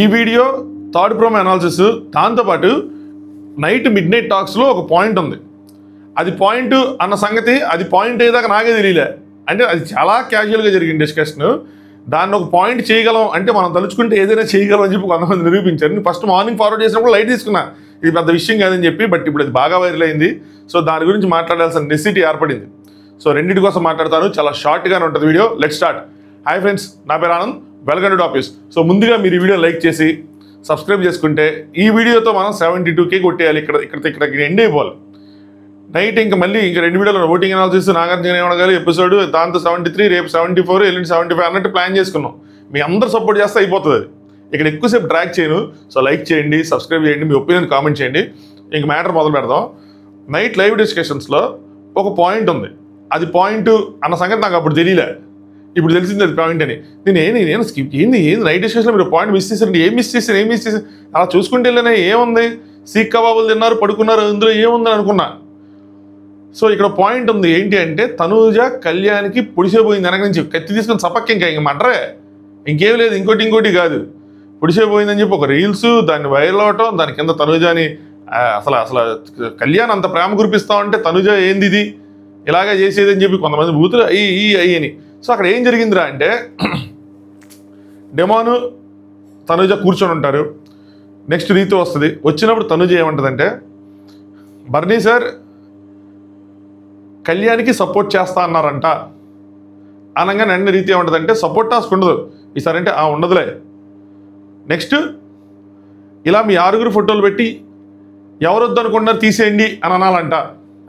ఈ video third promo analysis, దాంతోపాటు night mid night టాక్స్లో ఒక పాయింట్ ఉంది. అది పాయింట్ అన్న సంగతి, అది పాయింట్ అయ్యేదాకా నాకే తెలియలే. అంటే అది చాలా క్యాజువల్గా జరిగిన డిస్కషన్. దాన్ని ఒక పాయింట్ చేయగలం అంటే మనం తలుచుకుంటే ఏదైనా చేయగలం అని చెప్పి కొంతమంది నిరూపించారు. నేను ఫస్ట్ మార్నింగ్ ఫార్వర్డ్ చేసినప్పుడు లైట్ తీసుకున్నా, ఇది పెద్ద విషయం కాదని చెప్పి. బట్ ఇప్పుడు అది బాగా వైరల్ అయింది. సో దాని గురించి మాట్లాడాల్సిన నెసిటీ ఏర్పడింది. సో రెండింటి కోసం మాట్లాడతాను, చాలా షార్ట్గానే ఉంటుంది video. Let start. Hi friends, నా పేరు Anand, welcome to topics. So ముందుగా మీరు ఈ వీడియో లైక్ చేసి సబ్స్క్రైబ్ చేసుకుంటే ఈ వీడియోతో మనం 72K కొట్టేయాలి. ఇక్కడ ఎండ్ అయిపోవాలి. నైట్ ఇంకా మళ్ళీ ఇంకా 2 వీడియోలు ఓటింగ్ అనాలిసిస్, నాగార్జున ఏమనగాలి ఎపిసోడ్, దాంతో 73, రేపు 74, ఎల్లుండి 75 అన్నట్టు ప్లాన్ చేసుకున్నాం. మీ అందరూ సపోర్ట్ చేస్తే అయిపోతుంది అది. ఇక్కడ ఎక్కువసేపు ట్రాక్ చేయను. సో లైక్ చేయండి, సబ్స్క్రైబ్ చేయండి, మీ ఒపీనియన్ కామెంట్ చేయండి. ఇంక మ్యాటర్ మొదలు పెడదాం. నైట్ లైవ్ డిస్కషన్స్లో ఒక పాయింట్ ఉంది. అది పాయింట్ అన్న సంగతి నాకు అప్పుడు తెలియలే, ఇప్పుడు తెలిసింది అది పాయింట్ అని. నేను స్కిప్ ఏంది నైట్ డిస్కషన్లో మీరు పాయింట్ మిస్ చేశారండి. ఏం మిస్ చేశారు అలా చూసుకుంటే వెళ్ళినా ఏముంది, సీక్ కబాబులు తిన్నారు, పడుకున్నారు, ఇందులో ఏముందని అనుకున్నా. సో ఇక్కడ పాయింట్ ఉంది. ఏంటి అంటే తనూజ కళ్యాణ్కి పొడిసేపోయింది వెనక నుంచి, కత్తి తీసుకొని సపక్క ఇంక మటరే, ఇంకేం లేదు, ఇంకోటి కాదు, పొడిసేపోయిందని చెప్పి ఒక రీల్స్, దాన్ని వైరల్ అవటం, దాని కింద తనూజని అసలు కళ్యాణ్ అంత ప్రేమ కురిపిస్తా ఉంటే తనూజ ఏంది ఇది ఇలాగే చేసేదని చెప్పి కొంతమంది బూతులు అయ్యని. సో అక్కడ ఏం జరిగిందిరా అంటే డెమోను తనూజ కూర్చొని ఉంటారు. నెక్స్ట్ రీతు వస్తుంది. వచ్చినప్పుడు తనూజ ఏమంటుందంటే, బర్నీ సార్ కళ్యాణ్కి సపోర్ట్ చేస్తా అన్నారంట అనగానే అన్ని రీతి ఏమంటుందంటే, సపోర్ట్ టాస్క్ ఉండదు ఈసారి అంటే ఉండదులే. నెక్స్ట్ ఇలా మీ 6 ఫోటోలు పెట్టి ఎవరొద్దు అనుకున్నారు తీసేయండి అని అనాలంట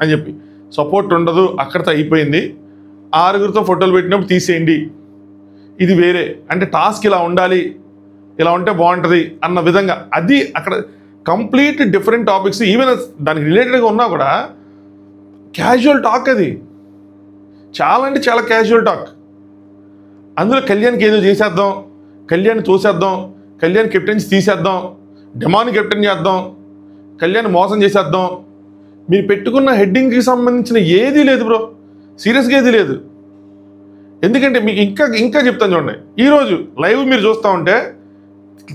అని చెప్పి. సపోర్ట్ ఉండదు, అక్కడితో అయిపోయింది. 6 ఫోటోలు పెట్టినప్పుడు తీసేయండి, ఇది వేరే అంటే టాస్క్ ఇలా ఉండాలి, ఇలా ఉంటే బాగుంటుంది అన్న విధంగా. అది అక్కడ కంప్లీట్ డిఫరెంట్ టాపిక్స్. ఈవెన్ దానికి రిలేటెడ్గా ఉన్నా కూడా క్యాజువల్ టాక్. అది చాలా అంటే చాలా క్యాజువల్ టాక్. అందులో కళ్యాణ్కి ఏదో చేసేద్దాం, కళ్యాణ్ తోసేద్దాం, కళ్యాణ్ కెప్టెన్సీ తీసేద్దాం, డెమాని కెప్టెన్ చేద్దాం, కళ్యాణ్ మోసం చేసేద్దాం. మీరు పెట్టుకున్న హెడ్డింగ్కి సంబంధించిన ఏదీ లేదు బ్రో, సీరియస్గా ఏది లేదు. ఎందుకంటే మీకు ఇంకా చెప్తాను చూడండి. ఈరోజు లైవ్ మీరు చూస్తూ ఉంటే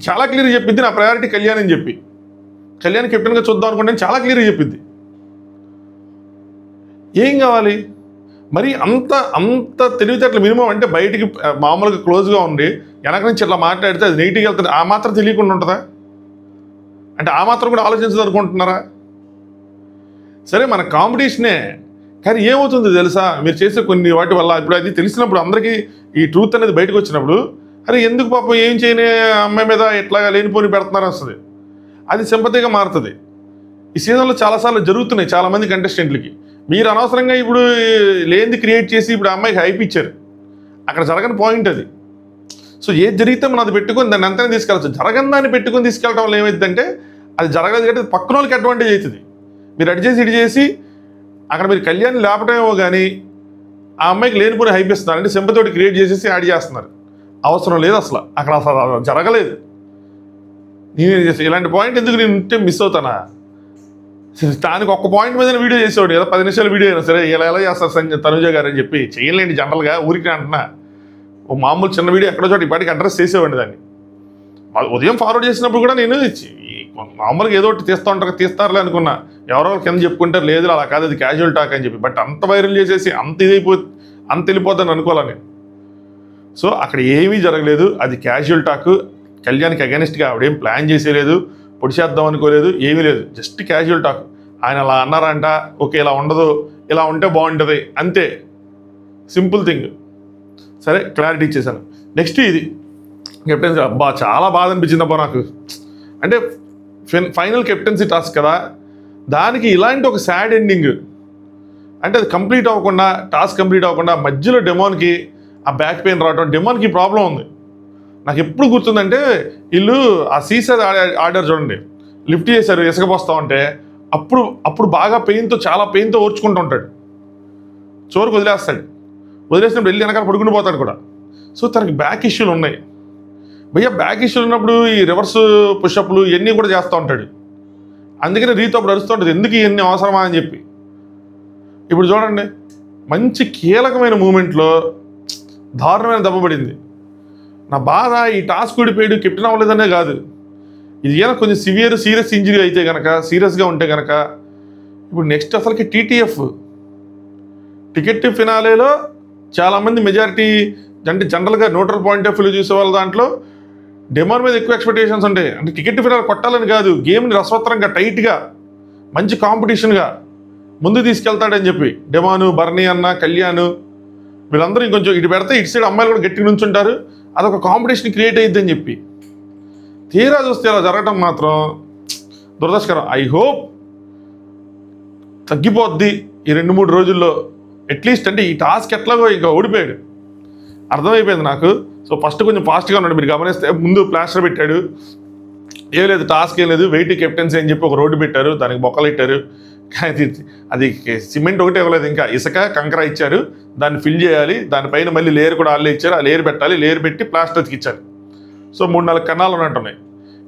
చాలా క్లియర్గా చెప్పిద్ది నా ప్రయారిటీ కళ్యాణ్ అని చెప్పి. కళ్యాణ్ కెప్టెన్గా చూద్దాం అనుకుంటే చాలా క్లియర్గా చెప్పిద్ది. ఏం కావాలి మరి అంత తెలివితేటలు మినిమం అంటే బయటికి మామూలుగా క్లోజ్గా ఉండి వెనక నుంచి ఇట్లా మాట్లాడితే అది నెగిటివ్గా వెళ్తుంది. ఆ మాత్రం తెలియకుండా ఉంటుందా? అంటే ఆ మాత్రం కూడా ఆలోచించదనుకుంటున్నారా? సరే మన కాంపిటీషనే, కానీ ఏమవుతుంది తెలుసా, మీరు చేసే కొన్ని వాటి వల్ల ఇప్పుడు అది తెలిసినప్పుడు అందరికీ ఈ ట్రూత్ అనేది బయటకు వచ్చినప్పుడు, అరే ఎందుకు పాపం ఏం చేయని అమ్మాయి మీద ఎట్లాగా లేనిపోని పెడుతున్నారు వస్తుంది. అది సింపతిగా మారుతుంది. ఈ సీజన్లో చాలాసార్లు జరుగుతున్నాయి చాలామంది కంటెస్టెంట్లకి. మీరు అనవసరంగా ఇప్పుడు లేనిది క్రియేట్ చేసి ఇప్పుడు అమ్మాయికి హైప్ ఇచ్చారు. అక్కడ జరగని పాయింట్ అది. సో ఏది జరిగితే మనం అది పెట్టుకొని దాన్ని అంతనే తీసుకెళ్ళచ్చు. జరగని దాన్ని పెట్టుకొని తీసుకెళ్ళడం వల్ల ఏమైందంటే అది జరగదు కాబట్టి పక్కన వాళ్ళకి అడ్వాంటేజ్ అవుతుంది. మీరు అటు చేసి ఇటు చేసి అక్కడ మీరు కళ్యాణ్ లేపటమేమో కానీ ఆ అమ్మాయికి లేనిపోయి హైప్ ఇస్తున్నారు. అంటే సింపతోటి క్రియేట్ చేసేసి యాడ్ చేస్తున్నారు. అవసరం లేదు అసలు, అక్కడ అసలు జరగలేదు. నేనేం చేస్తాను ఇలాంటి పాయింట్ ఎందుకు నేను ఉంటే మిస్ అవుతానా? దానికి ఒక్క పాయింట్ మీద వీడియో చేసేవాడు ఏదో 10 నిమిషాల వీడియో అయినా సరే, ఎలా చేస్తారు తనూజ గారు అని చెప్పి చేయలేండి. జనరల్గా ఊరికి అంటున్నా, ఓ మామూలు చిన్న వీడియో ఎక్కడో చోట ఇప్పటికి అడ్రస్ చేసేవాడిని దాన్ని. ఉదయం ఫార్వర్డ్ చేసినప్పుడు కూడా నేను మామూలుగా ఏదో ఒకటి తీస్తారులే అనుకున్నా. ఎవరో కింద చెప్పుకుంటారు, లేదు అలా కాదు అది క్యాజువల్ టాక్ అని చెప్పి. బట్ అంత వైరల్ చేసేసి అంత వెళ్ళిపోద్దని అనుకోవాలి నేను. సో అక్కడ ఏమీ జరగలేదు, అది క్యాజువల్ టాక్. కళ్యాణ్కి అగెనిస్ట్గా ఆవిడేం ప్లాన్ చేసేలేదు, పొడిచేద్దాం అనుకోలేదు, ఏమీ లేదు, జస్ట్ క్యాజువల్ టాక్. ఆయన అలా అన్నారంట, ఓకే ఇలా ఉండదు, ఇలా ఉంటే బాగుంటుంది, అంతే, సింపుల్ థింగ్. సరే క్లారిటీ ఇచ్చేసాను. నెక్స్ట్ ఇది కెప్టెన్సీ. అబ్బా చాలా బాధ అనిపించింది అబ్బా నాకు. అంటే ఫైనల్ కెప్టెన్సీ టాస్క్ కదా, దానికి ఇలాంటి ఒక సాడ్ ఎండింగ్. అంటే అది కంప్లీట్ అవ్వకుండా, టాస్క్ కంప్లీట్ అవ్వకుండా మధ్యలో డెమోన్కి ఆ బ్యాక్ పెయిన్ రావడం. డెమోన్కి ప్రాబ్లం ఉంది. నాకు ఎప్పుడు గుర్తుందంటే వీళ్ళు ఆ సీసైడ్ ఆర్డర్ చూడండి, లిఫ్ట్ చేశారు ఇసుక పోస్తూ ఉంటే, అప్పుడు బాగా చాలా పెయిన్తో ఓర్చుకుంటూ ఉంటాడు. చోరుకు వదిలేసినప్పుడు వెళ్ళి వెనకాల పడుకుని పోతాడు కూడా. సో తనకి బ్యాక్ ఇష్యూలు ఉన్నాయి భయ్యా. బ్యాక్ ఇష్యూలు ఉన్నప్పుడు ఈ రివర్స్ పుషప్లు ఇవన్నీ కూడా చేస్తూ ఉంటాడు. అందుకని రీతో అప్పుడు అరుస్తూ ఉంటుంది, ఎందుకు ఇవన్నీ అవసరమా అని చెప్పి. ఇప్పుడు చూడండి, మంచి కీలకమైన మూమెంట్లో దారుణమైన దెబ్బ పడింది. నా బాధ ఈ టాస్క్ ఓడిపోయాడు, కెప్టెన్ అవ్వలేదనే కాదు. ఇది ఏమైనా కొంచెం సీరియస్ ఇంజరీ అయితే కనుక, సీరియస్గా ఉంటే కనుక, ఇప్పుడు నెక్స్ట్ అసలుకి టీటీఎఫ్ టికెట్ ఫినాలేలో చాలామంది మెజారిటీ అంటే జనరల్గా న్యూట్రల్ పాయింట్ ఆఫ్ వ్యూ చూసే వాళ్ళ దాంట్లో డెమాన్ మీద ఎక్కువ ఎక్స్పెక్టేషన్స్ ఉంటాయి. అంటే టికెట్ ఫినాల్ కొట్టాలని కాదు, గేమ్ని రసవత్తరంగా టైట్గా మంచి కాంపిటీషన్గా ముందు తీసుకెళ్తాడని చెప్పి డెమాను, బర్నీ అన్న, కళ్యాణ్ వీళ్ళందరూ ఇంకొంచెం ఇటు పెడితే ఇటు సైడ్ అమ్మాయిలు కూడా గట్టిగా నుంచుంటారు, అదొక కాంపిటీషన్ క్రియేట్ అయ్యిద్దని చెప్పి. తీరా చూస్తే అలా జరగటం మాత్రం దురదృష్టకరం. ఐ హోప్ తగ్గిపోద్ది ఈ 2-3 రోజుల్లో అట్లీస్ట్. అంటే ఈ టాస్క్ ఎట్లాగో ఇంకా ఓడిపోయాడు అర్థమైపోయింది నాకు. సో ఫస్ట్ కొంచెం ఫాస్ట్గా ఉన్నాడు. మీరు గమనిస్తే ముందు ప్లాస్టర్ పెట్టాడు, ఏం లేదు టాస్క్ ఏం లేదు, వెయిట్ కెప్టెన్సీ అని చెప్పి ఒక రోడ్డు పెట్టారు, దానికి బొక్కలు ఇట్టారు. అది సిమెంట్ ఒకటే ఇవ్వలేదు, ఇంకా ఇసుక కంకర ఇచ్చారు, దాన్ని ఫిల్ చేయాలి, దానిపైన మళ్ళీ లేయర్ కూడా వాళ్ళే ఇచ్చారు, ఆ లేయర్ పెట్టాలి, లేయర్ పెట్టి ప్లాస్టర్ ఇచ్చారు. సో 3-4 కన్నాలు ఉన్నట్టున్నాయి.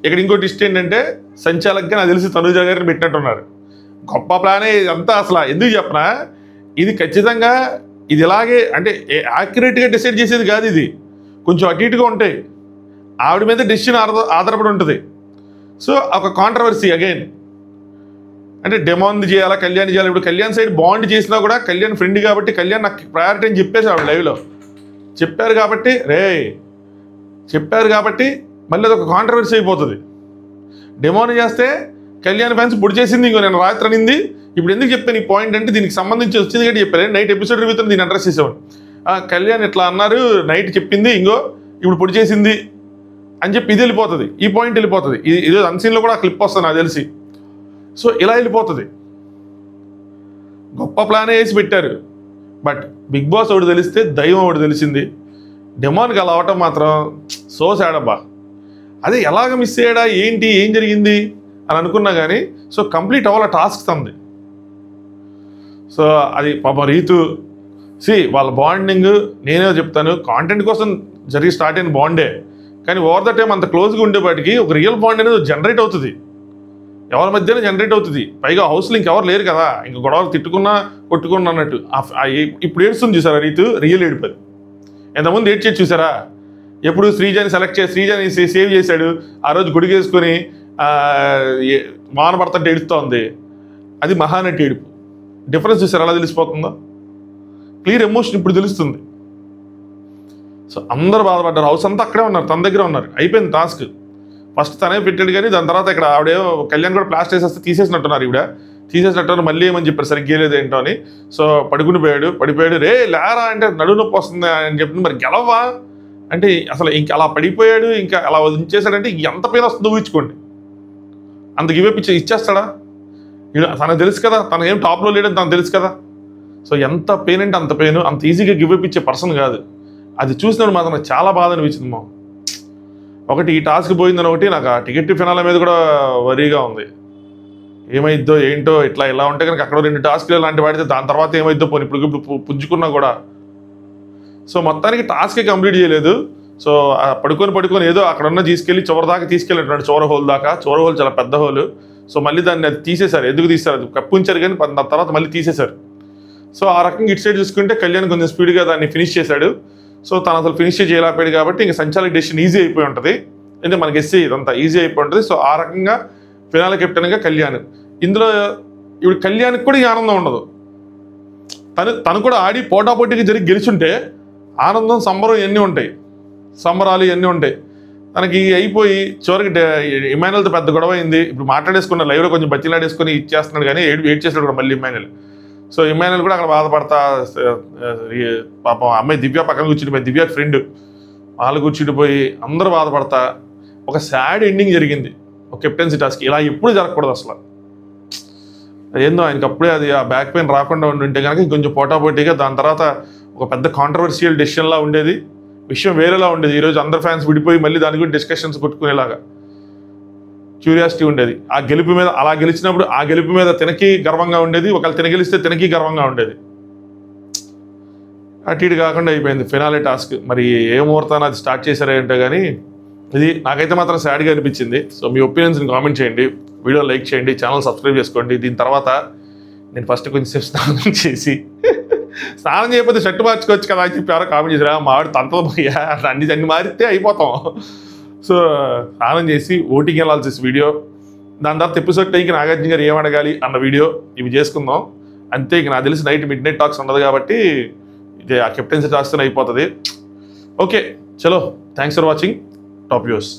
ఇక్కడ ఇంకోటి ఇష్ట ఏంటంటే సంచాలకుగా నాకు తెలిసి తనుజ గారిని పెట్టినట్టున్నారు. గొప్ప ప్లానే ఇదంతా. అసలు ఎందుకు చెప్పనా, ఇది ఖచ్చితంగా ఇది ఇలాగే అంటే యాక్యురేట్గా డిసైడ్ చేసేది కాదు, ఇది కొంచెం అటు ఇటుగా ఉంటాయి. ఆవిడ మీద డెసిషన్ ఆధారపడి ఉంటుంది. సో ఒక కాంట్రవర్సీ అగైన్, అంటే డెమాండ్ చేయాలా, కళ్యాణ్ చేయాలి. ఇప్పుడు కళ్యాణ్ సైడ్ బాండ్ చేసినా కూడా కళ్యాణ్ ఫ్రెండ్ కాబట్టి కళ్యాణ్ నాకు ప్రయారిటీ అని చెప్పేసి ఆవిడ లైవ్లో చెప్పారు కాబట్టి మళ్ళీ అదొక కాంట్రవర్సీ అయిపోతుంది. డెమాండ్ చేస్తే కళ్యాణ్ ఫ్యాన్స్ పొడి చేసింది, ఇంకో నేను రాత్రి అనింది. ఇప్పుడు ఎందుకు చెప్తాను ఈ పాయింట్ అంటే దీనికి సంబంధించి వచ్చింది కాబట్టి చెప్పాను. నైట్ ఎపిసోడ్ రివ్యూతో దీన్ని అడ్రస్ చేసేవాడు. కళ్యాణ్ ఇట్లా అన్నారు, నైట్ చెప్పింది, ఇంకో ఇప్పుడు పొడి చేసింది అని చెప్పి ఇది వెళ్ళిపోతుంది, ఈ పాయింట్ వెళ్ళిపోతుంది. ఇది అన్సీన్లో కూడా క్లిప్ వస్తుంది నాకు తెలిసి. సో ఇలా వెళ్ళిపోతుంది. గొప్ప ప్లానే వేసి పెట్టారు. బట్ బిగ్ బాస్ ఒకటి తెలిస్తే దైవం ఒకటి తెలిసింది. డెమాన్కి అలా అవటం మాత్రం సో సాడ్ అబ్బా. అదే ఎలాగ మిస్ అయ్యాడా, ఏంటి, ఏం జరిగింది అని అనుకున్నా కానీ సో కంప్లీట్ అవ్వాలి టాస్క్ తంది. సో అది పాప రీతు వాళ్ళ బాండింగ్ నేనే చెప్తాను, కాంటెంట్ కోసం స్టార్ట్ అయిన బాండే, కానీ ఓవర్ ద టైం అంత క్లోజ్గా ఉండేపాటికి ఒక రియల్ బాండ్ అనేది జనరేట్ అవుతుంది, ఎవరి మధ్యనే జనరేట్ అవుతుంది. పైగా హౌస్లో ఇంకెవరు లేరు కదా, ఇంక గొడవలు తిట్టుకున్నా కొట్టుకున్నా అన్నట్టు. ఇప్పుడు ఏడుస్తుంది చూసారా రీతు, రియల్ ఏడిపోయి. ఎంతమంది ఏడ్ చేసి చూసారా, ఎప్పుడు శ్రీజాని శ్రీజాని సేవ్ చేశాడు, ఆ రోజు గుడిగేసుకొని మానపడుతుంటే ఏడుస్తూ ఉంది, అది మహానటి ఏడుపు. డిఫరెన్స్ చూసారు ఎలా తెలిసిపోతుందో, క్లియర్ ఎమోషన్ ఇప్పుడు తెలుస్తుంది. సో అందరూ బాధపడ్డారు, హౌస్ అంతా అక్కడే ఉన్నారు, తన దగ్గర ఉన్నారు. అయిపోయింది టాస్క్. ఫస్ట్ తనే పెట్టాడు కానీ దాని తర్వాత ఇక్కడ ఆవిడే కళ్యాణ్ కూడా ప్లాస్టర్ వేసేస్తే తీసేసినట్టున్నారు, ఈవిడ తీసేసినట్టున్నారు. మళ్ళీ ఏమని చెప్పారు సరిగ్గా లేదు ఏంటో అని. సో పడిపోయాడు, రే లేరా అంటే నడువు నొప్పి వస్తుంది అని చెప్పింది. మరి గెలవా అంటే అసలు ఇంకా అలా పడిపోయాడు, ఇంకా అలా ఉంచేసాడంటే ఎంత పెయిన్ వస్తుందో ఊహించుకోండి. అంత గివప్ ఇచ్చేస్తాడా, తనకు తెలుసు కదా, తన ఏం టాప్లో లేడని తనకు తెలుసు కదా. సో ఎంత పెయిన్ అంటే అంత పెయిన్, అంత ఈజీగా గివప్ ఇచ్చే పర్సన్ కాదు. అది చూసినప్పుడు మాత్రం నాకు చాలా బాధ అనిపించింది. ఒకటి ఈ టాస్క్ పోయిందని, ఒకటి నాకు ఆ టికెట్ ఫినాల మీద కూడా వరీగా ఉంది. ఏమైద్దో ఏంటో, ఇలా ఉంటే కనుక అక్కడ 2 టాస్క్లు ఇలాంటి వాడితే దాని తర్వాత ఏమైద్దో పోనీ ఇప్పుడు పుంజుకున్నా కూడా. సో మొత్తానికి టాస్కే కంప్లీట్ చేయలేదు. సో పడుకొని ఏదో అక్కడ ఉన్న తీసుకెళ్ళి చివరి దాకా తీసుకెళ్ళినట్టున్నాడు, చివరి హోల్ దాకా. చివరి హోల్ చాలా పెద్ద హోల్. సో మళ్ళీ దాన్ని అది తీసేశారు. ఎందుకు తీశారు, అది కప్పించారు కానీ దాని తర్వాత మళ్ళీ తీసేశారు. సో ఆ రకంగా ఇటు సైడ్ చూసుకుంటే కళ్యాణ్ కొంచెం స్పీడ్గా దాన్ని ఫినిష్ చేశాడు. సో తను అసలు ఫినిష్ చేయలేకపోయాడు కాబట్టి ఇంకా సంచాలక డెసిషన్ ఈజీ అయిపోయి ఉంటుంది, అంటే మనకి ఎస్సీ ఇదంతా ఈజీ అయిపోయి ఉంటుంది. సో ఆ రకంగా ఫినాల కెప్టెన్గా కళ్యాణ్. ఇందులో ఇప్పుడు కళ్యాణ్కి కూడా ఈ ఆనందం ఉండదు. తను కూడా ఆడి పోటాపోటీకి జరిగి గెలిచుంటే ఆనందం, సంబరం సంబరాలు ఇవన్నీ ఉంటాయి. తనకి అయిపోయి చివరికి ఇమాన్యుల్తో పెద్ద గొడవ అయింది. ఇప్పుడు మాట్లాడేసుకున్న లైవ్లో కొంచెం బతిలాడేసుకొని ఇచ్చేస్తున్నాడు కానీ ఏడ్ చేసినాడు కూడా మళ్ళీ ఇమాన్యుల్. సో ఇమాన్యుల్ కూడా అక్కడ బాధపడతా, పాపం అమ్మాయి దివ్య పక్కన కూర్చుండిపోయి, దివ్య ఫ్రెండ్ వాళ్ళు కూర్చుండిపోయి అందరూ బాధపడతా ఒక సాడ్ ఎండింగ్ జరిగింది ఒక కెప్టెన్సీ టాస్క్. ఇలా ఎప్పుడు జరగకూడదు అసలు. ఏందో ఆయనకి అప్పుడే అది ఆ బ్యాక్ పెయిన్ రాకుండా ఉంటే కనుక ఇంకొంచెం పోటాపోటీగా దాని తర్వాత ఒక పెద్ద కాంట్రవర్షియల్ డెసిషన్లా ఉండేది, విషయం వేరేలా ఉండేది. ఈరోజు అందరు ఫ్యాన్స్ విడిపోయి మళ్ళీ దాని గురించి డిస్కషన్స్ కొట్టుకునేలాగా క్యూరియాసిటీ ఉండేది. ఆ గెలుపు మీద, అలా గెలిచినప్పుడు ఆ గెలుపు మీద తినకి గర్వంగా ఉండేది, ఒకవేళ తినగెలిస్తే తినకి గర్వంగా ఉండేది. అటు ఇటు కాకుండా అయిపోయింది ఫినాలే టాస్క్. మరి ఏ ముహూర్తాన్ని అది స్టార్ట్ చేశారే అంటే కానీ ఇది నాకైతే మాత్రం సాడ్గా అనిపించింది. సో మీ ఒపీనియన్స్ని కామెంట్ చేయండి, వీడియో లైక్ చేయండి, ఛానల్ సబ్స్క్రైబ్ చేసుకోండి. దీని తర్వాత నేను ఫస్ట్ కొంచెం స్నానం చేసి స్నానం చేయకపోతే షర్ట్ మార్చుకోవచ్చు కదా అని చెప్పి ఎవరో కామెంట్ చేశారు. మా వాడు తంతలు పోయా అన్ని మారితే అయిపోతాం. సో స్నానం చేసి ఓటింగ్ వెళ్ళాల్సి వీడియో, దాని తర్వాత ఎపిసోడ్ టైంకి నాగార్జున గారు ఏం అడగాలి అన్న వీడియో ఇవి చేసుకుందాం అంతే. ఇక నాకు తెలిసి నైట్ మిడ్ నైట్ టాక్స్ ఉండదు కాబట్టి ఇక ఆ కెప్టెన్సీ టాక్స్ అయిపోతుంది. ఓకే చలో, thanks for watching top views.